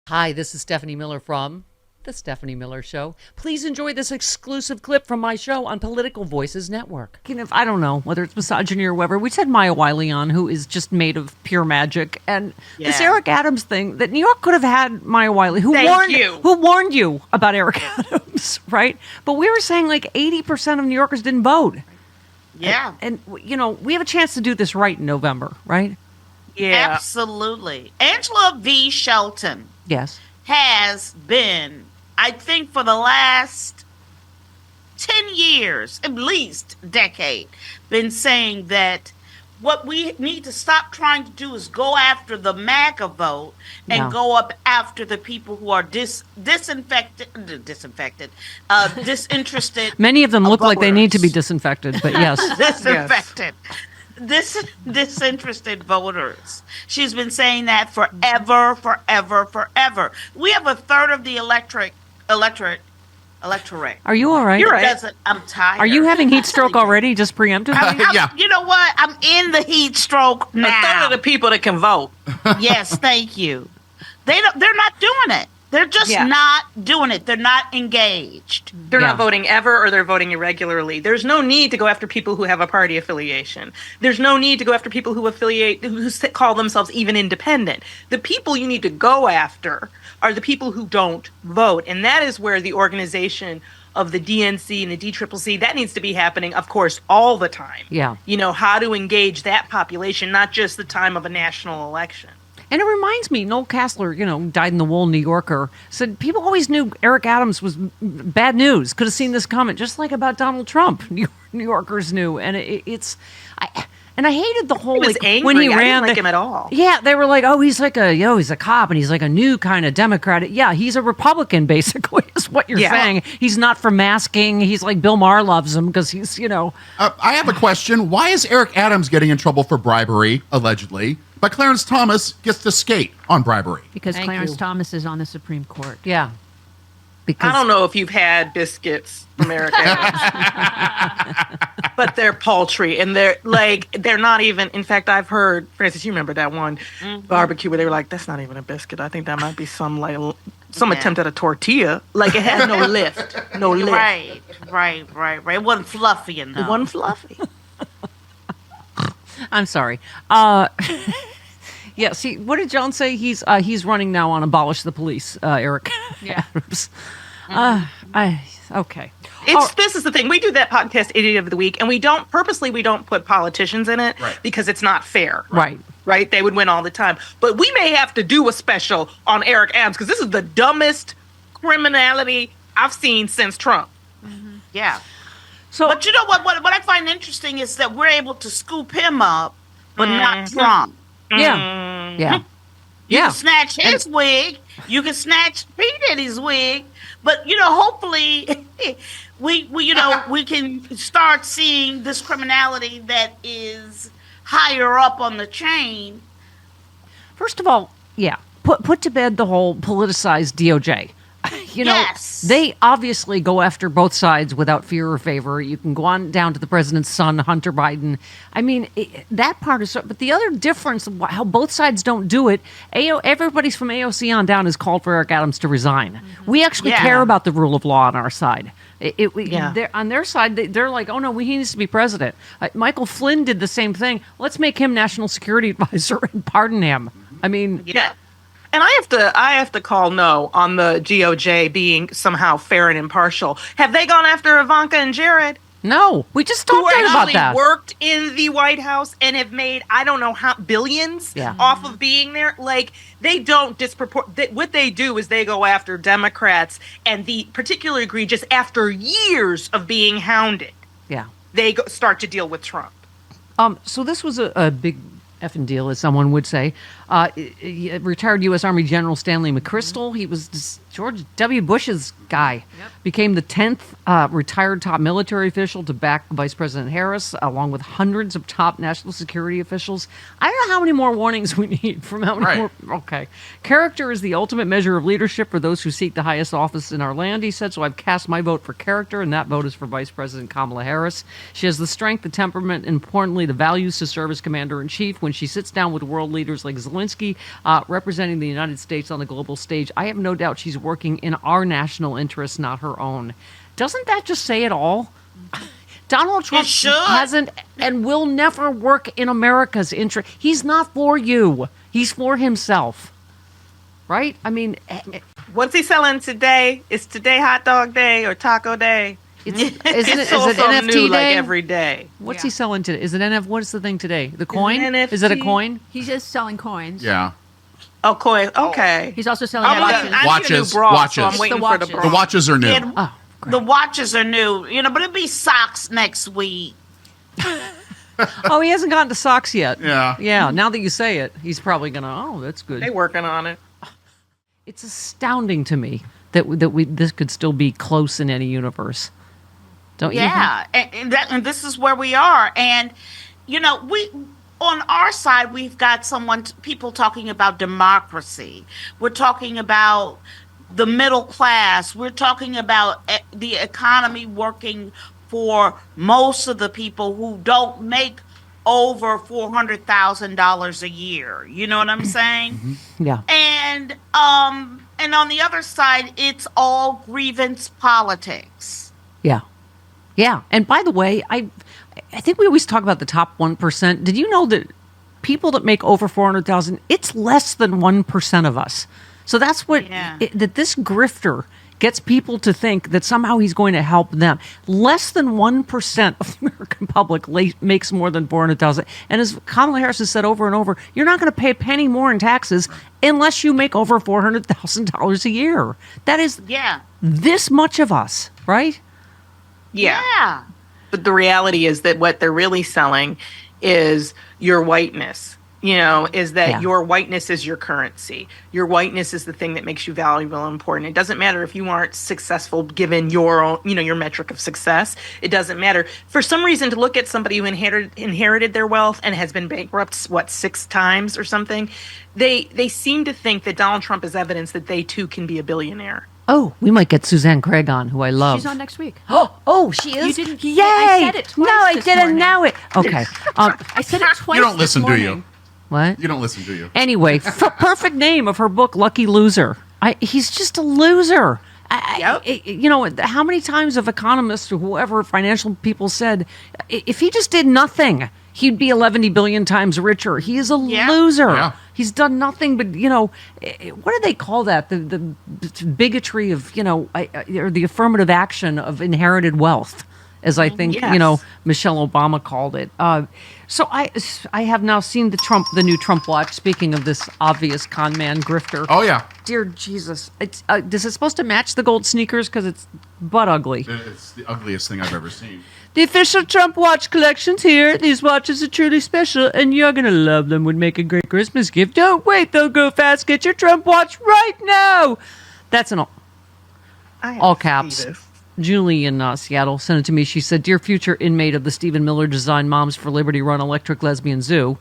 Hi, this is Stephanie Miller from The Stephanie Miller Show. Please enjoy this exclusive clip from my show on Political Voices Network. If I don't know whether it's misogyny or whatever, we had Maya Wiley on, who is just made of pure magic. And this Eric Adams thing, that New York could have had Maya Wiley, who warned you about Eric Adams, right? But we were saying like 80% of New Yorkers didn't vote. Yeah. And you know, we have a chance to do this right in November, right? Yeah. Absolutely. Angela V. Shelton. Yes. Has been, I think, for the last 10 years, at least decade, been saying that what we need to stop trying to do is go after the MAGA vote and go up after the people who are disinterested. Many of them look like they need to be disinfected, but yes. Disinfected. Disinterested voters. She's been saying that forever. We have a third of the electorate. Are you all right? You're right. I'm tired. Are you having heat stroke already, just preemptively? Yeah. You know what? I'm in the heat stroke now. A third of the people that can vote. Yes, thank you. They're not doing it. They're just not doing it. They're not engaged. They're not voting ever, or they're voting irregularly. There's no need to go after people who have a party affiliation. There's no need to go after people who call themselves even independent. The people you need to go after are the people who don't vote. And that is where the organization of the DNC and the DCCC, that needs to be happening, of course, all the time. Yeah. You know, how to engage that population, not just the time of a national election. And it reminds me, Noel Castler, died in the wool New Yorker, said people always knew Eric Adams was bad news, could have seen this comment, just like about Donald Trump. New Yorkers knew. And I hated the whole, he was angry. When he ran. I didn't like him at all. Yeah, they were like, oh, he's like he's a cop, and he's like a new kind of Democrat. Yeah, he's a Republican, basically, is what you're saying. He's not for masking. He's like Bill Maher loves him because he's, I have a question. Why is Eric Adams getting in trouble for bribery, allegedly, but Clarence Thomas gets to skate on bribery? Because Clarence Thomas is on the Supreme Court. Yeah. I don't know if you've had biscuits from Eric Adams, but they're paltry, and they're not even. In fact, I've heard, Francis, you remember that one barbecue where they were like, "That's not even a biscuit. I think that might be some attempt at a tortilla. Like it has no lift, no lift." Right. It wasn't fluffy enough. It wasn't fluffy. I'm sorry. Yeah, see, what did John say? He's running now on Abolish the Police, Eric. Yeah. Okay. This is the thing. We do that podcast, Idiot of the Week, and we don't put politicians in it because it's not fair. Right? They would win all the time. But we may have to do a special on Eric Adams because this is the dumbest criminality I've seen since Trump. Mm-hmm. Yeah. So, but you know what I find interesting is that we're able to scoop him up, but not Trump. Yeah. You can snatch his wig. You can snatch P. Diddy's wig. But, hopefully we can start seeing this criminality that is higher up on the chain. First of all, put to bed the whole politicized DOJ. They obviously go after both sides without fear or favor. You can go on down to the president's son, Hunter Biden. I mean, that part is. But the other difference, how both sides don't do it, everybody's from AOC on down has called for Eric Adams to resign. Mm-hmm. We actually care about the rule of law on our side. On their side, they're like, oh no, he needs to be president. Michael Flynn did the same thing. Let's make him national security advisor and pardon him. I mean, yeah. And I have to call no on the DOJ being somehow fair and impartial. Have they gone after Ivanka and Jared? No, we just talked about that. Who worked in the White House and have made I don't know how billions off of being there. Like they don't what they do is they go after Democrats, and the particularly egregious after years of being hounded. Yeah, they start to deal with Trump. So this was a big effing deal, as someone would say. Retired U.S. Army General Stanley McChrystal, he was George W. Bush's guy, became the 10th retired top military official to back Vice President Harris, along with hundreds of top national security officials. I don't know how many more warnings we need from how many more. Okay. Character is the ultimate measure of leadership for those who seek the highest office in our land, he said, so I've cast my vote for character, and that vote is for Vice President Kamala Harris. She has the strength, the temperament, and importantly, the values to serve as commander-in-chief. When she sits down with world leaders like Zelensky Zelensky representing the United States on the global stage. I have no doubt she's working in our national interests, not her own. Doesn't that just say it all? Donald Trump hasn't and will never work in America's interest. He's not for you. He's for himself. Right? I mean, what's he selling today? Is today hot dog day or taco day? Is it NFT new, day? Like every day. What's he selling today? Is it NF? What is the thing today? The coin? Is it a coin? He's just selling coins. Yeah. Oh, coin. Okay. He's also selling I need a new watches. bra, Watches. So I'm waiting for the bra. The watches are new. And the watches are new, but it'll be socks next week. Oh, he hasn't gotten to socks yet. Yeah. Yeah. Now that you say it, he's probably gonna. Oh, that's good. They're working on it. It's astounding to me that this could still be close in any universe. Don't you? Yeah, and this is where we are. And we on our side, we've got people talking about democracy. We're talking about the middle class. We're talking about the economy working for most of the people who don't make over $400,000 a year. You know what I'm saying? Yeah. And on the other side, it's all grievance politics. Yeah. Yeah. And by the way, I think we always talk about the top 1%. Did you know that people that make over 400,000, it's less than 1% of us. So that's what that this grifter gets people to think that somehow he's going to help them. Less than 1% of the American public makes more than 400,000. And as Kamala Harris has said over and over, you're not going to pay a penny more in taxes unless you make over $400,000 a year. That is this much of us, right? Yeah. But the reality is that what they're really selling is your whiteness. Is that your whiteness is your currency. Your whiteness is the thing that makes you valuable and important. It doesn't matter if you aren't successful given your own, your metric of success. It doesn't matter. For some reason, to look at somebody who inherited their wealth and has been bankrupt, 6 times or something, they seem to think that Donald Trump is evidence that they too can be a billionaire. Oh, we might get Suzanne Craig on, who I love. She's on next week. Oh, she is? You didn't. Yay! I said it twice. No, I this didn't morning. know it. Okay. I said it twice. You don't listen, this morning. do you? What? You don't listen, do you? Anyway, perfect name of her book, Lucky Loser. He's just a loser. How many times have economists or whoever, financial people said, if he just did nothing, he'd be 11 billion times richer. He is a loser. Yeah. He's done nothing but, what do they call that? The bigotry of, or the affirmative action of inherited wealth, as I think, Michelle Obama called it. So I have now seen the new Trump watch. Speaking of this obvious con man grifter. Oh, yeah. Dear Jesus. Is it supposed to match the gold sneakers? Because it's butt ugly. It's the ugliest thing I've ever seen. The official Trump watch collection's here. These watches are truly special, and you're going to love them. Would make a great Christmas gift. Don't wait. They'll go fast. Get your Trump watch right now. That's an all caps. Julie in Seattle sent it to me. She said, "Dear future inmate of the Stephen Miller designed Moms for Liberty run Electric Lesbian Zoo,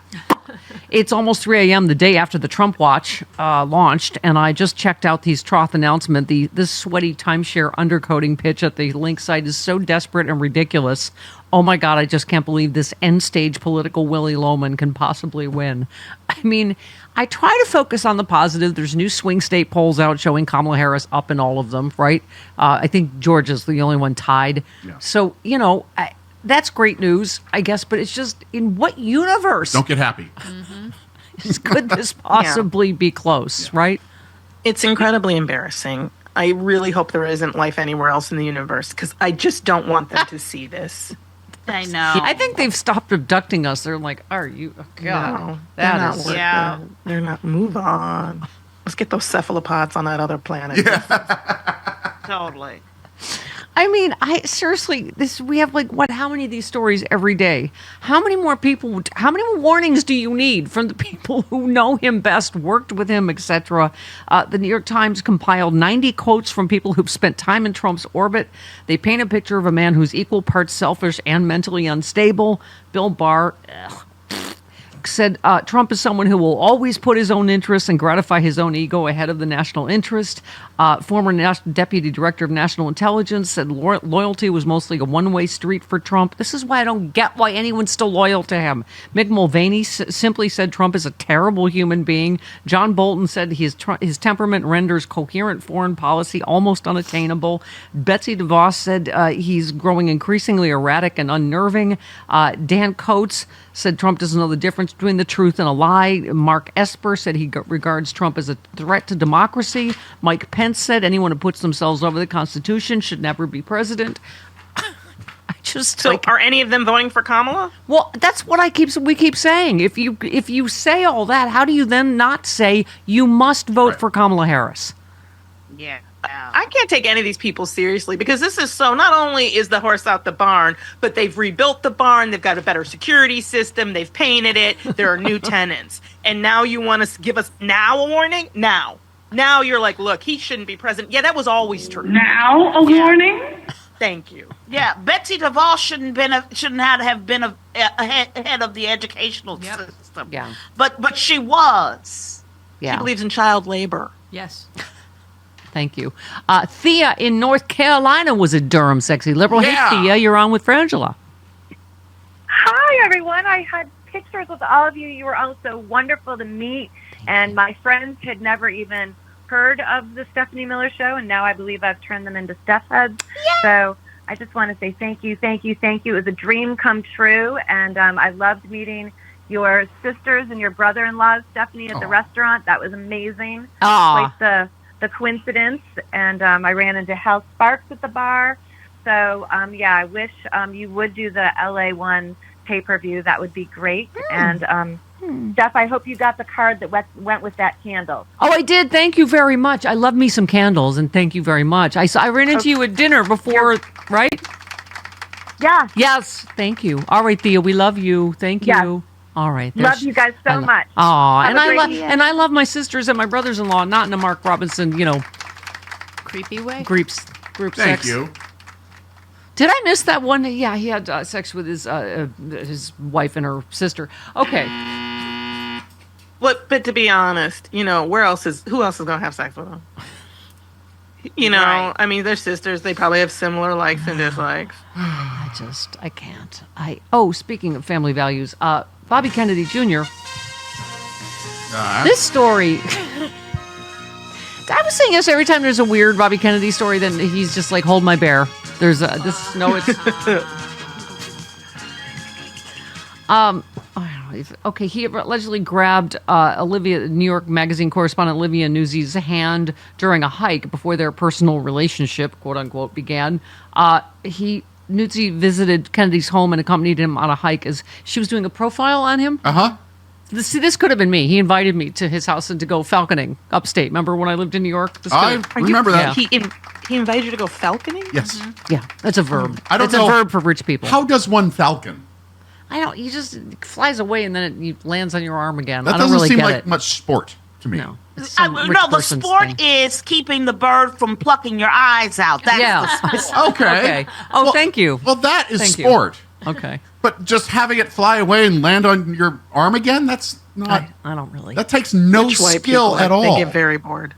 it's almost 3 a.m. the day after the Trump Watch launched, and I just checked out the Troth announcement. This sweaty timeshare undercoating pitch at the link site is so desperate and ridiculous. Oh my God, I just can't believe this end-stage political Willy Loman can possibly win." I mean, I try to focus on the positive. There's new swing state polls out showing Kamala Harris up in all of them, right? I think Georgia's the only one tied. Yeah. So, that's great news, I guess, but it's just, in what universe? Don't get happy. Could this possibly be close, right? It's incredibly embarrassing. I really hope there isn't life anywhere else in the universe, because I just don't want them to see this. I know. I think they've stopped abducting us. They're like, are you? Oh, God. No, that is. Yeah. They're not. Move on. Let's get those cephalopods on that other planet. Yeah. Totally. I mean, we have how many of these stories every day? How many more warnings do you need from the people who know him best, worked with him, etc.? The New York Times compiled 90 quotes from people who've spent time in Trump's orbit. They paint a picture of a man who's equal parts selfish and mentally unstable. Bill Barr, said Trump is someone who will always put his own interests and gratify his own ego ahead of the national interest. Former Deputy Director of National Intelligence said loyalty was mostly a one-way street for Trump. This is why I don't get why anyone's still loyal to him. Mick Mulvaney simply said Trump is a terrible human being. John Bolton said his temperament renders coherent foreign policy almost unattainable. Betsy DeVos said he's growing increasingly erratic and unnerving. Dan Coates said Trump doesn't know the difference between the truth and a lie. Mark Esper said he regards Trump as a threat to democracy. Mike Pence said anyone who puts themselves over the Constitution should never be president. Are any of them voting for Kamala? Well, that's what we keep saying. If you say all that, how do you then not say you must vote for Kamala Harris? Yeah. I can't take any of these people seriously because this is so, not only is the horse out the barn, but they've rebuilt the barn. They've got a better security system. They've painted it. There are new tenants. And now you want to give us now a warning? Now you're like, look, he shouldn't be president. Yeah, that was always true. Now a warning? Thank you. Yeah, Betsy DeVos shouldn't have been a head of the educational system. Yeah. But she was. Yeah. She believes in child labor. Yes. Thank you. Thea in North Carolina was a Durham sexy liberal. Yeah. Hey, Thea, you're on with Frangela. Hi, everyone. I had pictures with all of you. You were all so wonderful to meet. And my friends had never even heard of the Stephanie Miller Show. And now I believe I've turned them into Steph heads. Yeah. So I just want to say thank you, thank you, thank you. It was a dream come true. And I loved meeting your sisters and your brother-in-law, Stephanie, at the restaurant. That was amazing. Aw. Quite the coincidence. And I ran into Hal Sparks at the bar. So, I wish you would do the LA one pay-per-view. That would be great. And, Steph, I hope you got the card that went with that candle. Oh, I did. Thank you very much. I love me some candles, and thank you very much. I ran into you at dinner before, right? Yeah. Yes. Thank you. All right, Thea, we love you. Thank you. Yes. All right. Love you guys so much. Aw, Have a great day. and I love my sisters and my brothers-in-law, not in a Mark Robinson, Creepy way? group Thank sex. you. Did I miss that one? Yeah, he had sex with his wife and her sister. Okay. But to be honest, who else is going to have sex with them? Right. I mean, they're sisters. They probably have similar likes and dislikes. I can't. Speaking of family values, Bobby Kennedy Jr. This story. I was saying this every time there's a weird Bobby Kennedy story, then he's just like, hold my bear. There's this. No, it's. Okay, he allegedly grabbed New York Magazine correspondent Olivia Nuzzi's hand during a hike before their personal relationship, quote unquote, began. Nuzzi visited Kennedy's home and accompanied him on a hike as she was doing a profile on him. Uh-huh. This could have been me. He invited me to his house and to go falconing upstate. Remember when I lived in New York? I remember that. He invited you to go falconing? Yes. Yeah, that's a verb. I don't it's know. a verb for rich people. How does one falcon? I don't. He just flies away and then it lands on your arm again. That I don't doesn't really seem get like it. much sport to me. No. It's some rich The person's sport thing. is keeping the bird from plucking your eyes out. That's the sport. Okay. Oh, thank you. Well, that is Thank you. sport. Okay. But just having it fly away and land on your arm again, that's not. I don't really. That takes no Rich white skill people, at all. They get very bored.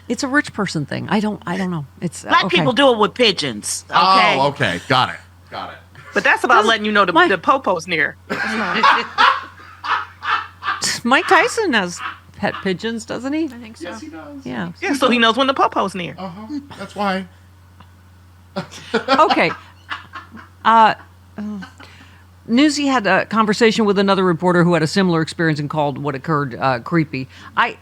It's a rich person thing. I don't know. It's Black okay. people do it with pigeons. Okay. Oh, okay. Got it. But that's about letting you know the popo's near. Mike Tyson has pet pigeons, doesn't he? I think so. Yes, he does. Yeah. Yeah, so he knows when the popo's near. Uh-huh. That's why. Okay. Newsy had a conversation with another reporter who had a similar experience and called what occurred creepy.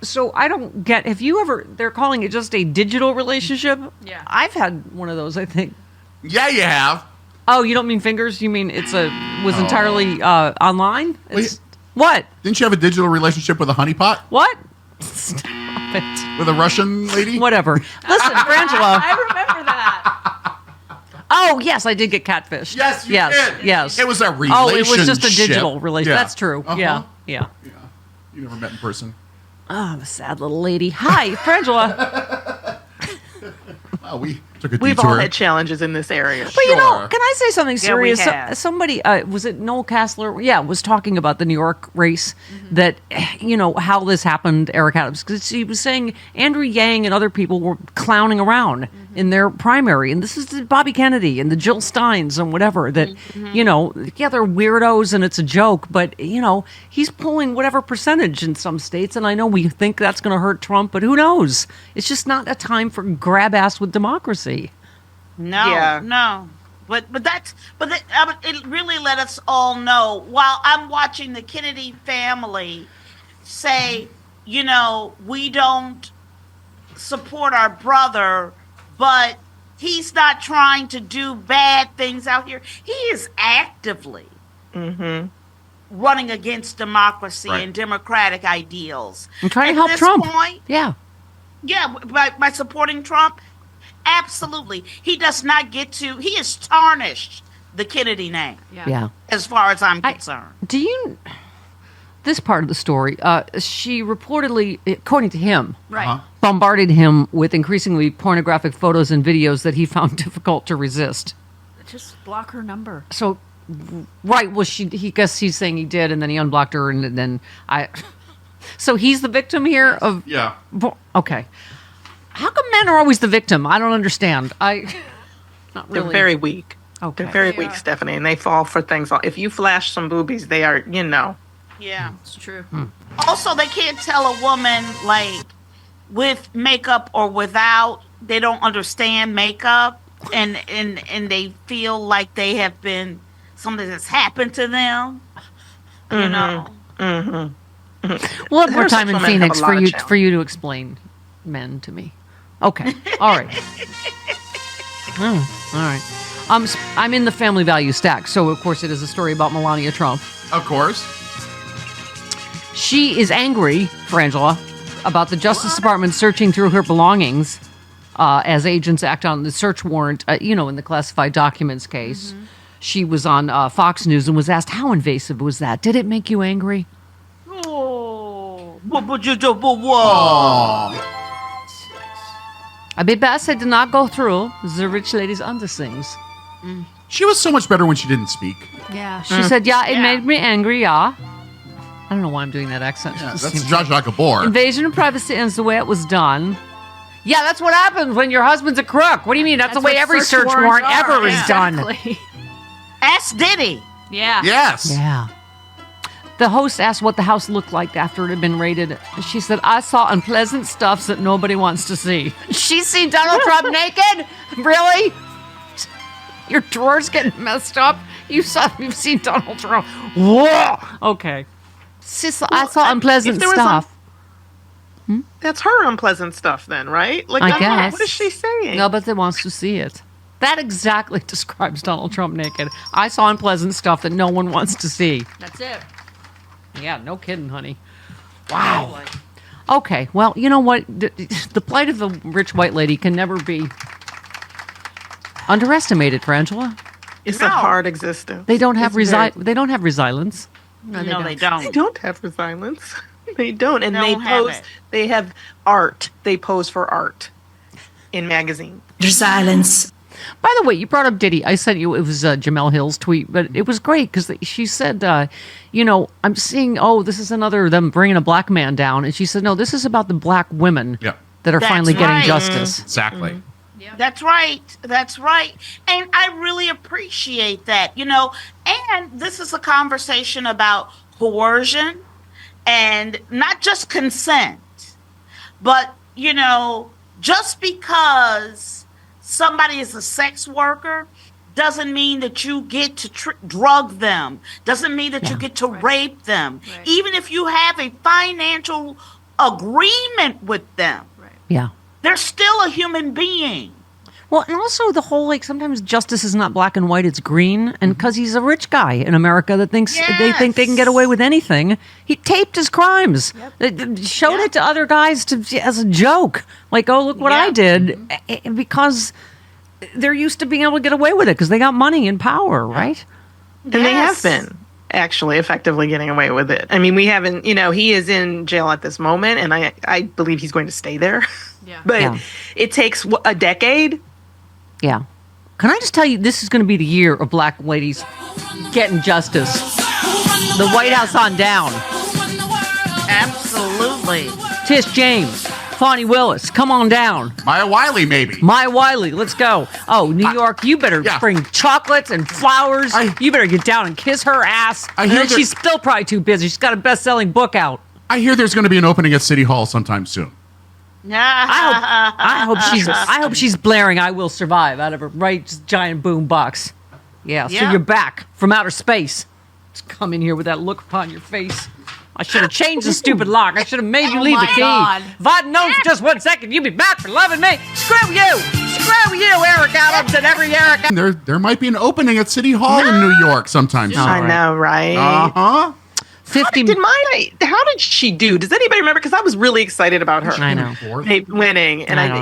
So I don't get. Have you ever? They're calling it just a digital relationship. Yeah. I've had one of those. I think. Yeah, you have. Oh, you don't mean fingers? You mean was entirely online? Wait. What? Didn't you have a digital relationship with a honeypot? What? Stop it. With a Russian lady? Whatever. Listen, Frangela. I remember that. Oh, yes, I did get catfished. Yes, you did. Yes. It was a relationship. Oh, it was just a digital relationship. Yeah. That's true. Uh-huh. Yeah. You never met in person. Oh, I'm a sad little lady. Hi, Frangela. Well, Took a We've all detour. had challenges in this area. But you know, can I say something Yeah, we serious? have. Somebody, was it Noel Castler? Yeah, was talking about the New York race, that, how this happened, Eric Adams, because he was saying Andrew Yang and other people were clowning around in their primary. And this is the Bobby Kennedy and the Jill Steins and whatever that, yeah, they're weirdos and it's a joke, but, he's pulling whatever percentage in some states. And I know we think that's going to hurt Trump, but who knows? It's just not a time for grab ass with democracy. No. But it really let us all know. While I'm watching the Kennedy family say, we don't support our brother, but he's not trying to do bad things out here. He is actively running against democracy and democratic ideals. I'm trying to help At this Trump. point, Yeah, by supporting Trump. Absolutely. He does not get to, he has tarnished the Kennedy name. yeah. As far as I'm concerned. This part of the story, she reportedly, according to him, Right. bombarded him with increasingly pornographic photos and videos that he found difficult to resist. Just block her number. So, right, well, he guess he's saying he did, and then he unblocked her, and then so he's the victim here of. Yeah. Okay. How come men are always the victim? I don't understand. Not really. They're very weak. Okay. They're very They weak, are. Stephanie, and they fall for things. If you flash some boobies, they are, Yeah. It's true. Also, they can't tell a woman, like, with makeup or without, they don't understand makeup, and they feel like they have been, something that's happened to them. You know? We'll have more Heterosexual time in men have Phoenix a lot of for you to explain men to me. Okay. All right. All right. I'm in the family value stack, so of course it is a story about Melania Trump. Of course. She is angry, Frangela, about the Justice Department searching through her belongings as agents act on the search warrant, in the classified documents case. She was on Fox News and was asked, how invasive was that? Did it make you angry? Oh, what would you do? Whoa. I be best I did not go through the rich lady's underthings. She was so much better when she didn't speak. Yeah. She said, it Yeah. made me angry, yeah. I don't know why I'm doing that accent. Yeah, It just that's seems- Zsa Zsa Gabor. Invasion of privacy ends the way it was done. Yeah, that's what happens when your husband's a crook. What do you mean? That's the way what every search warrant warrants are. ever is done. Exactly. Ask Diddy. Yeah. Yes. Yeah. The host asked what the house looked like after it had been raided. She said, I saw unpleasant stuff that nobody wants to see. She's seen Donald Trump naked? Really? Your drawer's getting messed up? You've seen Donald Trump. Whoa! Okay. I saw unpleasant if there was stuff. That's her unpleasant stuff then, right? Like, I guess. What is she saying? Nobody wants to see it. That exactly describes Donald Trump naked. I saw unpleasant stuff that no one wants to see. That's it. Yeah, no kidding, honey. Wow. Okay, well, you know what? The plight of the rich white lady can never be underestimated, Frangela. It's a hard existence. They don't have It's very- they don't have resilience. No, they They don't. don't have resilience. They don't. And They they don't have pose. it. They have art. They pose for art in magazines. Resilience. By the way, you brought up Diddy. I sent you, it was Jamel Hill's tweet, but it was great because she said, I'm seeing, this is another them bringing a black man down. And she said, no, this is about the black women Yeah. that are That's finally getting right. justice. Exactly. That's right. That's right. And I really appreciate that, and this is a conversation about coercion and not just consent, but, just because somebody is a sex worker doesn't mean that you get to drug them, doesn't mean that you get to rape them, Right. even if you have a financial agreement with them. Yeah. They're still a human being. Well, and also the whole, sometimes justice is not black and white, it's green. And because he's a rich guy in America that thinks they think they can get away with anything, he taped his crimes. Showed it to other guys as a joke. Like, oh, look what I did. Because they're used to being able to get away with it because they got money and power, right? And they have been actually effectively getting away with it. I mean, we haven't, he is in jail at this moment, and I believe he's going to stay there. Yeah. But Yeah. it takes a decade Yeah. Can I just tell you, this is going to be the year of black ladies getting justice. The White House on down. Absolutely. Tish James, Fonnie Willis, come on down. Maya Wiley, maybe. Maya Wiley, let's go. Oh, New York, you better bring chocolates and flowers. You better get down and kiss her ass. And then she's still probably too busy. She's got a best-selling book out. I hear there's going to be an opening at City Hall sometime soon. I hope she's blaring "I Will Survive" out of her giant boom box. Yeah, so you're back from outer space. Just come in here with that look upon your face. I should have changed the stupid lock. I should have made you leave the key. God. If I'd known for just 1 second you'd be back for loving me. Screw you! Screw you, Eric Adams and every Eric. There might be an opening at City Hall in New York sometime soon. I know, right? Uh-huh. 50. How did she do? Does anybody remember? Because I was really excited about her. I know. Winning. And I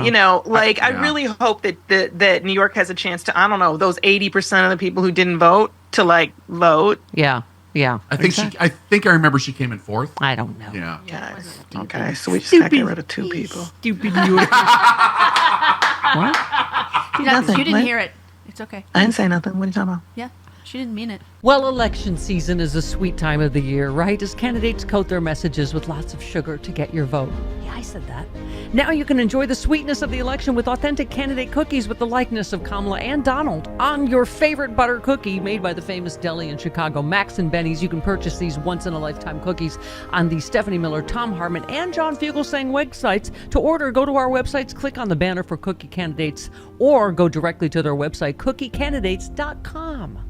really hope that New York has a chance to, I don't know, those 80% of the people who didn't vote to vote. Yeah. I think I remember she came in fourth. I don't know. Yeah. Okay, so we just got to get rid of 2 people. Stupid New York. What? You didn't hear it. It's okay. I didn't say nothing. What are you talking about? Yeah, she didn't mean it. Well, election season is a sweet time of the year, right? As candidates coat their messages with lots of sugar to get your vote. Yeah, I said that. Now you can enjoy the sweetness of the election with authentic candidate cookies with the likeness of Kamala and Donald on your favorite butter cookie made by the famous deli in Chicago, Max and Benny's. You can purchase these once-in-a-lifetime cookies on the Stephanie Miller, Thom Hartmann, and John Fugelsang websites. To order, go to our websites, click on the banner for cookie candidates, or go directly to their website, cookiecandidates.com.